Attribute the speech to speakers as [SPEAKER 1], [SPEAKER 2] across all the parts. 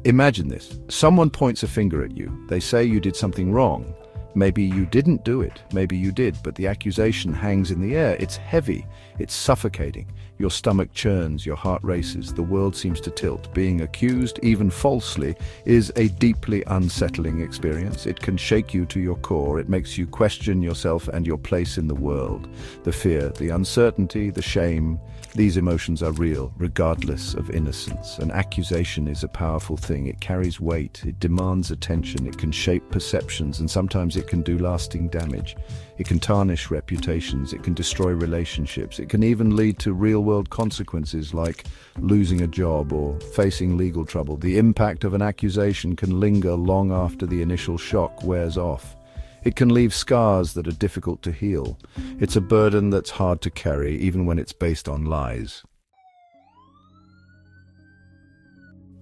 [SPEAKER 1] Imagine this. Someone points a finger at you. They say you did something wrong. Maybe you didn't do it. Maybe you did, but the accusation hangs in the air. It's heavy. It's suffocating. Your stomach churns, your heart races, the world seems to tilt. Being accused, even falsely, is a deeply unsettling experience. It can shake you to your core. It makes you question yourself and your place in the world. The fear, the uncertainty, the shame, these emotions are real, regardless of innocence. An accusation is a powerful thing. It carries weight. It demands attention. It can shape perceptions, and sometimes it can do lasting damage. It can tarnish reputations. It can destroy relationships. It can even lead to real-world consequences like losing a job or facing legal trouble. The impact of an accusation can linger long after the initial shock wears off. It can leave scars that are difficult to heal. It's a burden that's hard to carry, even when it's based on lies.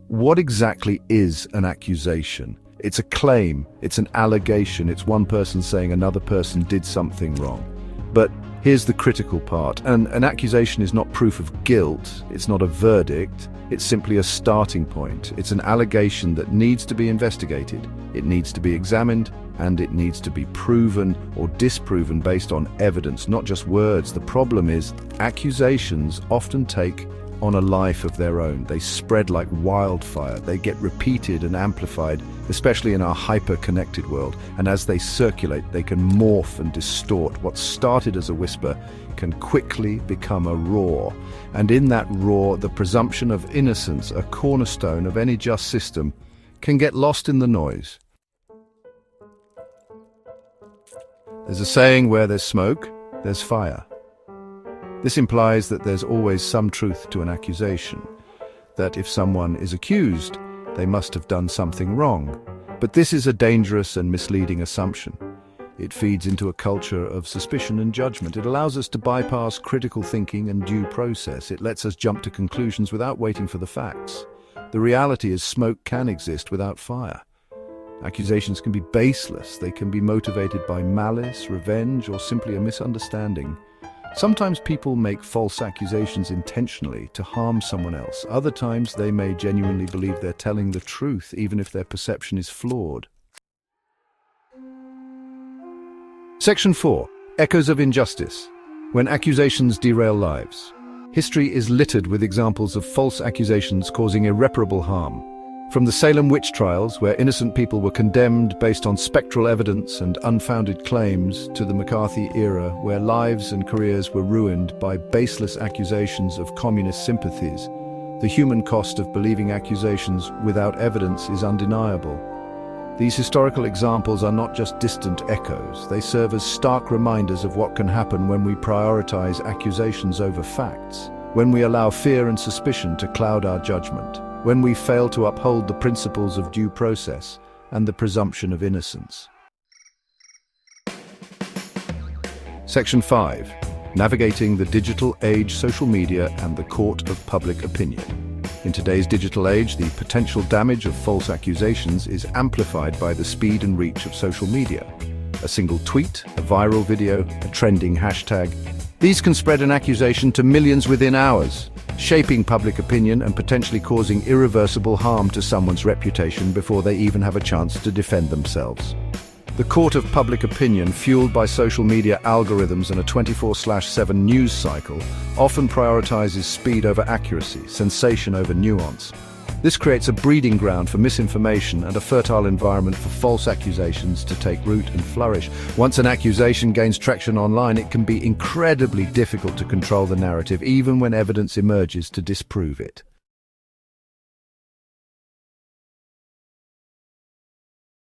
[SPEAKER 1] What exactly is an accusation? It's a claim, it's an allegation, it's one person saying another person did something wrong. But here's the critical part. An accusation is not proof of guilt, it's not a verdict, it's simply a starting point. It's an allegation that needs to be investigated, it needs to be examined, and it needs to be proven or disproven based on evidence, not just words. The problem is, accusations often take on a life of their own. They spread like wildfire. They get repeated and amplified, especially in our hyper-connected world. And as they circulate, they can morph and distort. What started as a whisper can quickly become a roar. And in that roar, the presumption of innocence, a cornerstone of any just system, can get lost in the noise. There's a saying, where there's smoke, there's fire. This implies that there's always some truth to an accusation, that if someone is accused, they must have done something wrong. But this is a dangerous and misleading assumption. It feeds into a culture of suspicion and judgment. It allows us to bypass critical thinking and due process. It lets us jump to conclusions without waiting for the facts. The reality is, smoke can exist without fire. Accusations can be baseless. They can be motivated by malice, revenge, or simply a misunderstanding. Sometimes people make false accusations intentionally to harm someone else. Other times they may genuinely believe they're telling the truth, even if their perception is flawed. Section 4. Echoes of injustice. When accusations derail lives. History is littered with examples of false accusations causing irreparable harm. From the Salem witch trials, where innocent people were condemned based on spectral evidence and unfounded claims, to the McCarthy era, where lives and careers were ruined by baseless accusations of communist sympathies, the human cost of believing accusations without evidence is undeniable. These historical examples are not just distant echoes. They serve as stark reminders of what can happen when we prioritize accusations over facts, when we allow fear and suspicion to cloud our judgment, when we fail to uphold the principles of due process and the presumption of innocence. Section 5. Navigating the digital age, social media, and the court of public opinion. In today's digital age, the potential damage of false accusations is amplified by the speed and reach of social media. A single tweet, a viral video, a trending hashtag. These can spread an accusation to millions within hours, shaping public opinion and potentially causing irreversible harm to someone's reputation before they even have a chance to defend themselves. The court of public opinion, fueled by social media algorithms and a 24/7 news cycle, often prioritizes speed over accuracy, sensation over nuance. This creates a breeding ground for misinformation and a fertile environment for false accusations to take root and flourish. Once an accusation gains traction online, it can be incredibly difficult to control the narrative, even when evidence emerges to disprove it.